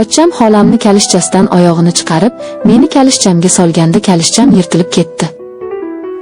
Pochcham xolamni kalishchasidan oyog'ini chiqarib, meni kalishchamga solganda kalishcham yirtilib ketdi.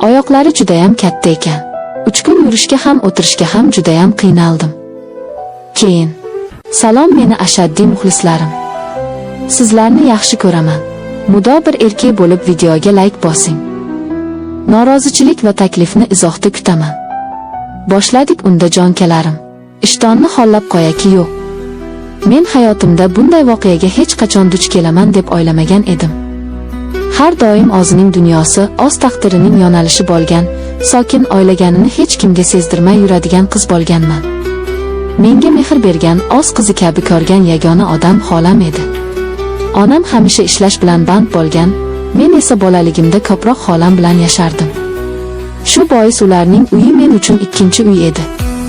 Oyoqlari judayam katta ekan. 3 kun yurishga ham o'tirishga ham judayam qiynaldim. Keyin salom meni ashaddiy muxlislarim. Sizlarni yaxshi ko'raman. Mudo bir erkak bo'lib videoga like bosing. Norozichilik va taklifni izohda kutaman. Boshladik unda jonkalarim. Ishtonni xollab qo'yaki yo'q. Men hayotimda bunday voqeaga hech qachon duch kelaman deb o'ylamagan edim. Har doim o'zining dunyosi, o'z taqdirining yo'nalishi bo'lgan, sokin o'ylaganini hech kimga sezdirmay yuradigan qiz bo'lganman. Menga mehr bergan, o'z qizi kabi ko'rgan yagona odam xolam edi. Onam hamisha ishlash bilan band bo'lgan, men esa bolaligimda ko'proq xolam bilan yashardim. Shu bois ularning uyi men uchun ikkinchi uy edi.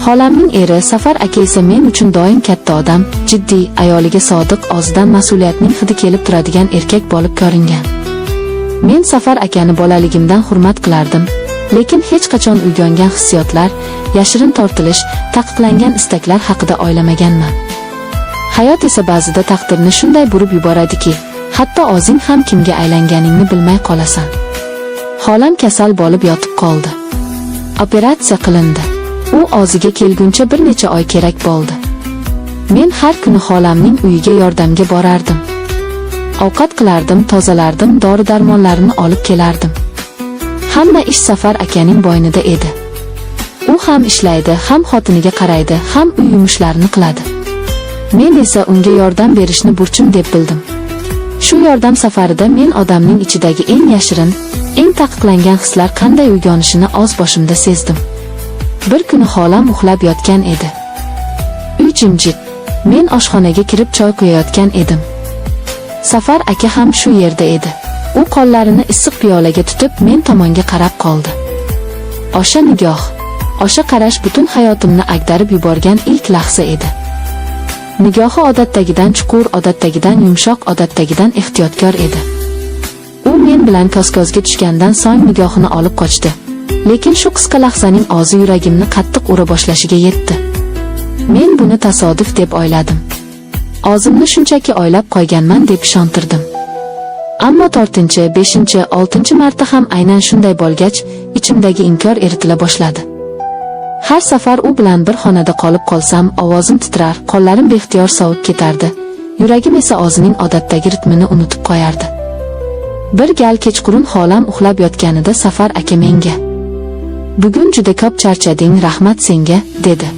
Xolamning eri Safar aka esa men uchun doim katta odam, jiddiy, ayoliga sodiq, o'zidan mas'uliyatning hidi kelib turadigan erkak bo'lib ko'ringan. Men Safar akani bolaligimdan hurmat qilardim, lekin hech qachon uyg'ongan hissiyotlar, yashirin tortilish, taqiqlangan istaklar haqida o'ylamaganman. Hayot esa ba'zida taqdirni shunday burib yuboradiki, hatto o'zing ham kimga aylanganingni bilmay qolasan. Xolam kasal bo'lib yotib qoldi. Operatsiya qilindi. U o'ziga kelguncha bir necha oy kerak bo'ldi. Men har kuni xolamning uyiga yordamga borardim. Ovqat qilardim, tozalardim, dori-darmonlarini olib kelardim. Hamma ish Safar akaning bo'ynida edi. U ham ishlaydi, ham xotiniga qaraydi, ham uy yumushlarini qiladi. Men esa unga yordam berishni burchim deb bildim. Shu yordam safarida men odamning ichidagi eng yashirin, eng taqiqlangan hislar qanday uyg'onishini o'z boshimda sezdim. Bir kuni xolam uxlab yotgan edi. Uy jimjit. Men oshxonaga kirib choy quyayotgan edim. Safar aka ham shu yerda edi. U qo'llarini issiq piyolaga tutib men tomonga qarab qoldi. O'sha nigoh, o'sha qarash butun hayotimni ag'darib yuborgan ilk lahza edi. Nigohi odatdagidan chuqur, odatdagidan yumshoq, odatdagidan ehtiyotkor edi. U men bilan ko'z-ko'zga tushgandan so'ng nigohini olib qochdi. Lekin shu qisqa lahzaning o'zi yuragimni qattiq ura boshlashiga yetdi. Men buni tasodif deb o'yladim. O'zimni shunchaki o'ylab qo'yganman deb ishontirdim. Ammo 4-chi, 5-chi, 6-chi marta ham aynan shunday bo'lgach, ichimdagi inkor eritila boshladi. Har safar u bilan bir xonada qolib qolsam, ovozim titrar, qo'llarim beixtiyor sovib ketardi. Yuragim esa o'zining odatdagi ritmini unutib qo'yardi. Bir gal kechqurun xolam uxlab yotganida Safar aka menga: "Bugun juda ko'p charchading, rahmat senga", dedi.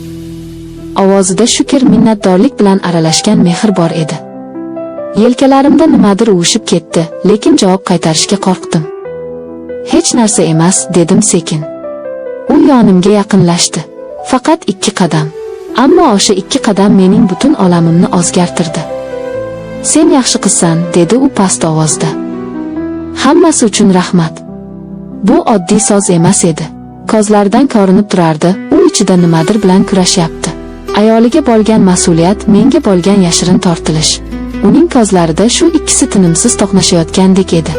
Ovozida shukr, minnatdorlik bilan aralashgan mehr bor edi. Yelkalarimda nimadir uvushib ketdi, lekin javob qaytarishga qo'rqdim. "Hech narsa emas", dedim sekin. U yonimga yaqinlashdi. Faqat 2 qadam. Ammo o'sha 2 qadam mening butun olamimni o'zgartirdi. "Sen yaxshi qizsan", dedi u past ovozda. "Hammasi uchun rahmat." Bu oddiy so'z emas edi. Ko'zlaridan ko'rinib turardi, u ichida nimadir bilan kurashyapti. Ayoliga bo'lgan mas'uliyat, menga bo'lgan yashirin tortilish. Uning ko'zlarida shu ikkisi tinimsiz to'qnashayotgandek edi.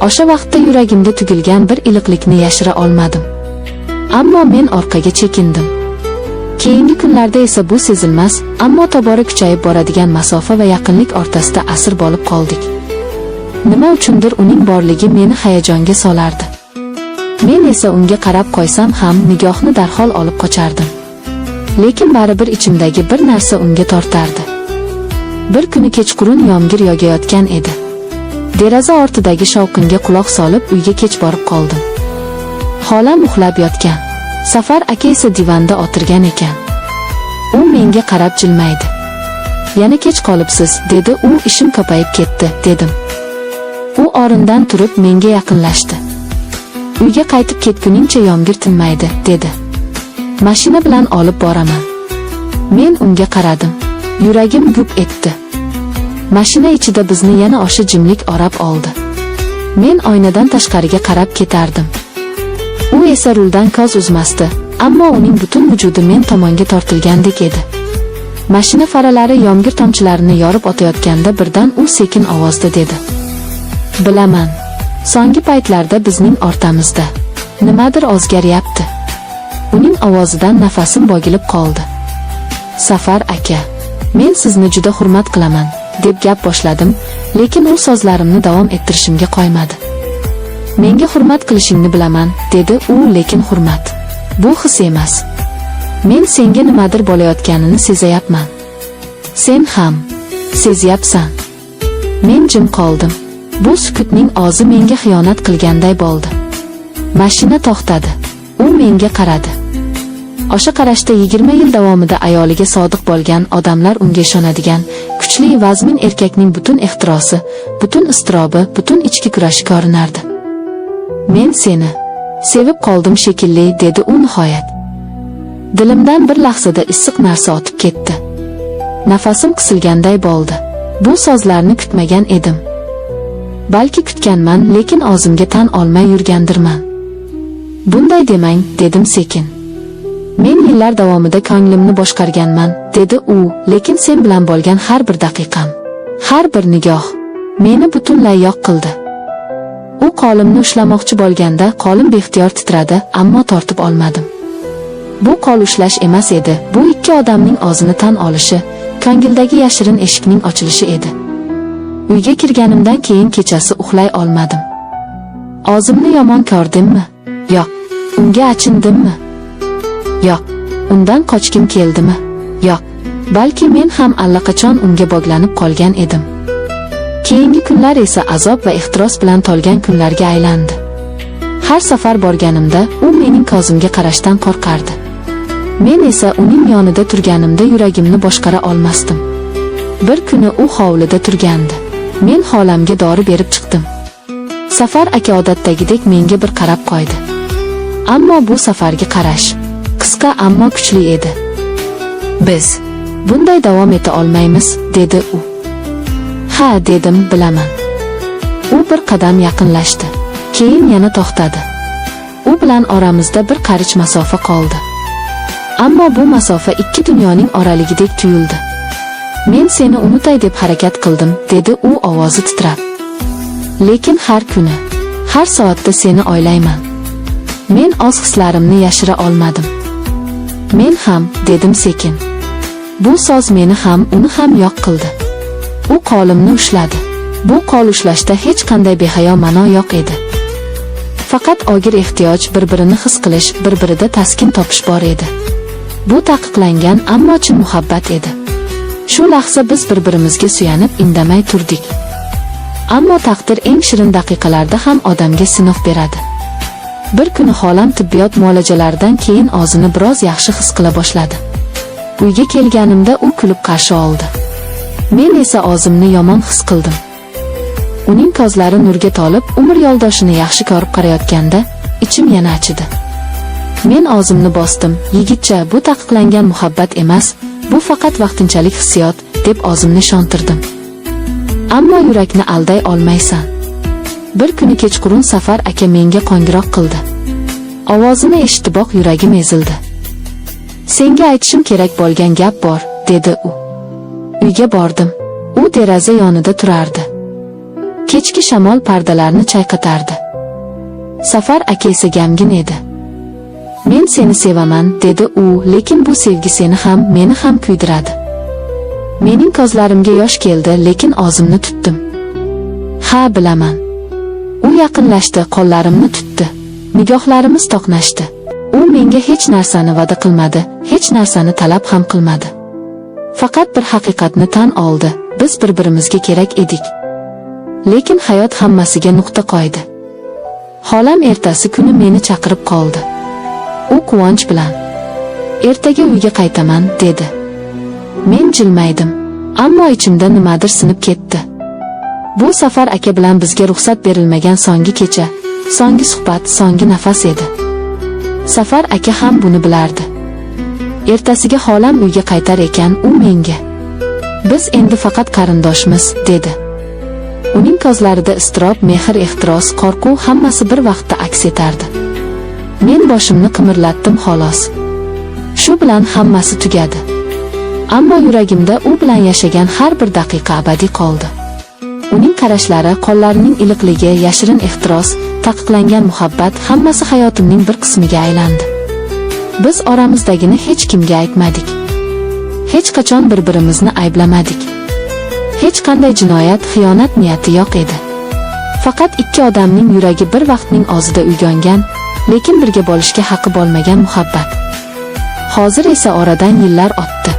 O'sha vaqtda yuragimda tugilgan bir iliqlikni yashira olmadim. Ammo men orqaga chekindim. Keyingi kunlarda esa bu sezilmas, ammo tobora kuchayib boradigan masofa va yaqinlik o'rtasida asir bo'lib qoldik. Nima uchundir uning borligi meni hayajonga solardi. Men esa unga qarab qo'ysam ham nigohni darhol olib qochardim. Lekin baribir ichimdagi bir narsa unga tortardi. Bir kuni kechqurun yomg'ir yog'ayotgan edi. Deraza ortidagi shovqinga quloq solib uyga kech borib qoldim. Xolam uxlab yotgan. Safar aka esa divanda o'tirgan ekan. U menga qarab jilmaydi. "Yana kech qolibsiz", dedi u. "Ishim ko'payib ketdi", dedim. U o'rnidan turib menga yaqinlashdi. "Uyga qaytib ketguningcha yomg'ir tinmaydi", dedi. "Mashina bilan olib boraman". Men unga qaradim. Yuragim gup etdi. Mashina ichida bizni yana o'sha jimlik o'rab oldi. Men oynadan tashqariga qarab ketardim. U esa ruldan ko'z uzmasdi, ammo uning butun vujudi men tomonga tortilgandek edi. Mashina faralari yomg'ir tomchilarini yorib o'tayotganda birdan u sekin ovozda dedi: "Bilaman. So'nggi paytlarda bizning o'rtamizda nimadir o'zgaryapti." Uning ovozidan nafasim bo'gilib qoldi. "Safar aka, men sizni juda hurmat qilaman", deb gap boshladim, lekin u so'zlarimni davom ettirishimga qo'ymadi. Menga hurmat qilishingni bilaman, dedi u, lekin hurmat bu his emas. Men senga nimadir bo'layotganini sezayapman. Sen ham sezyapsan. Men jim qoldim. Bu sukutning ozi menga xiyonat qilganday bo'ldi. Mashina to'xtadi. U menga qaradi. O'sha qarashda 20 yil davomida ayoliga sodiq bo'lgan odamlar unga ishonadigan kuchli vazmin erkakning butun ehtirosi, butun iztirobi, butun ichki kurashi ko'rinardi. Men seni sevib qoldim shekilli, dedi u nihoyat. Dilimdan bir lahzada issiq narsa o'tib ketdi. Nafasim qisilganday bo'ldi. Bu so'zlarni kutmagan edim. Balki kutganman, lekin o'zimga tan olmay yurgandirman. Bunday demang, dedim sekin. Men yillar davomida ko'nglimni boshqarganman, dedi u, lekin sen bilan bo'lgan har bir daqiqam, har bir nigoh meni butunlay yo'q qildi. U qo'limni ushlamoqchi bo'lganda qo'lim beixtiyor titradi, ammo tortib olmadim. Bu qo'l ushlash emas edi, bu ikki odamning o'zini tan olishi, ko'ngildagi yashirin eshikning ochilishi edi. Uyga kirganimdan keyin kechasi uxlay olmadim. O'zimni yomon ko'rdimmi? Yo'q. Unga achindimmi? Yo'q. Undan qochgim keldimi? Yo'q. Balki men ham allaqachon unga bog'lanib qolgan edim. Keyingi kunlar esa azob va ehtiros bilan to'lgan kunlarga aylandi. Har safar borganimda u mening ko'zimga qarashdan qo'rqardi. Men esa uning yonida turganimda yuragimni boshqara olmasdim. Bir kuni u hovlida turgandi. Men xolamga dori berib chiqdim. Safar aka odatdagidek menga bir qarab qo'ydi. Ammo bu safargi qarash qisqa ammo kuchli edi. Biz bunday davom eta olmaymiz, dedi u. Ha, dedim, bilaman. U bir qadam yaqinlashdi. Keyin yana to'xtadi. U bilan oramizda bir qarich masofa qoldi. Ammo bu masofa ikki dunyoning oraligidek tuyuldi. Men seni unutay deb harakat qildim, dedi u ovozi titrab. Lekin har kuni, har soatda seni o'ylayman. Men o'z hislarimni yashira olmadim. Men ham, dedim sekin. Bu so'z meni ham, uni ham yo'q qildi. U qo'limni ushladi. Bu qo'l ushlashda hech qanday behayo ma'no yo'q edi. Faqat og'ir ehtiyoj, bir-birini his qilish, bir-birida taskin topish bor edi. Bu taqiqlangan, ammo chin muhabbat edi. Shu lahza biz bir-birimizga suyanib indamay turdik. Ammo taqdir eng shirin daqiqalarda ham odamga sinov beradi. Bir kuni xolam tibbiyot muolajalaridan keyin o'zini biroz yaxshi his qila boshladi. Uyga kelganimda u kulib qarshi oldi. Men esa o'zimni yomon his qildim. Uning ko'zlari nurga to'lib, umr yo'ldoshini yaxshi ko'rib qarayotganda ichim yana achidi. Men o'zimni bosdim. Yigitcha, bu taqiqlangan muhabbat emas, bu faqat vaqtinchalik hissiyot, deb o'zimni ishontirdim. Ammo yurakni alday olmaysan. Bir kuni kechqurun Safar aka menga qo'ng'iroq qildi. Ovozini eshitiboq yuragim ezildi. Senga aytishim kerak bo'lgan gap bor, dedi u. Uyga bordim. U deraza yonida turardi. Kechki shamol pardalarni chayqatardi. Safar aka esa gamgin edi. Men seni sevaman, dedi u, lekin bu sevgi seni ham, meni ham kuydiradi. Mening ko'zlarimga yosh keldi, lekin o'zimni tutdim. Ha, bilaman. U yaqinlashdi, qo'llarimni tutdi. Nigohlarimiz to'qnashdi. U menga hech narsani va'da qilmadi, hech narsani talab ham qilmadi. Faqat bir haqiqatni tan oldi, biz bir-birimizga kerak edik. Lekin hayot hammasiga nuqta qo'ydi. Xolam ertasi kuni meni chaqirib qoldi. U quvonch bilan, "Ertaga uyga qaytaman", dedi. Men jilmaydim, ammo ichimda nimadir sinib ketdi. Bu Safar aka bilan bizga ruxsat berilmagan so'nggi kecha, so'nggi suhbat, so'nggi nafas edi. Safar aka ham buni bilardi. Ertasiga xolam uyga qaytar ekan, u menga, "Biz endi faqat qarindoshmiz", dedi. Uning ko'zlarida iztirob, mehr, ehtiros, qo'rquv hammasi bir vaqtda aks etardi. Men boshimni qimirlatdim xolos. Shu bilan hammasi tugadi. Ammo yuragimda u bilan yashagan har bir daqiqa abadiy qoldi. Uning qarashlari, qo'llarining iliqligi, yashirin ehtiros, taqiqlangan muhabbat hammasi hayotimning bir qismiga aylandi. Biz oramizdagini hech kimga aytmadik. Hech qachon bir-birimizni ayblamadik. Hech qanday jinoyat, xiyonat niyati yo'q edi. Faqat ikki odamning yuragi bir vaqtning o'zida uyg'ongan, lekin birga bo'lishga haqqi bo'lmagan muhabbat. Hozir esa oradan yillar o'tdi.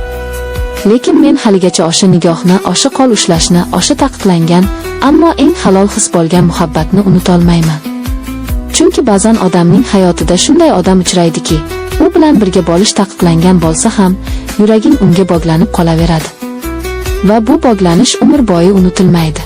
Lekin men haligacha o'sha nigohni, o'sha qo'l ushlashni, o'sha taqiqlangan, ammo eng halol his bo'lgan muhabbatni unutolmayman. Chunki ba'zan odamning hayotida shunday odam uchraydiki, u bilan birga bo'lish taqiqlangan bo'lsa ham, yuraging unga bog'lanib qolaveradi. Va bu bog'lanish umr bo'yi unutilmaydi.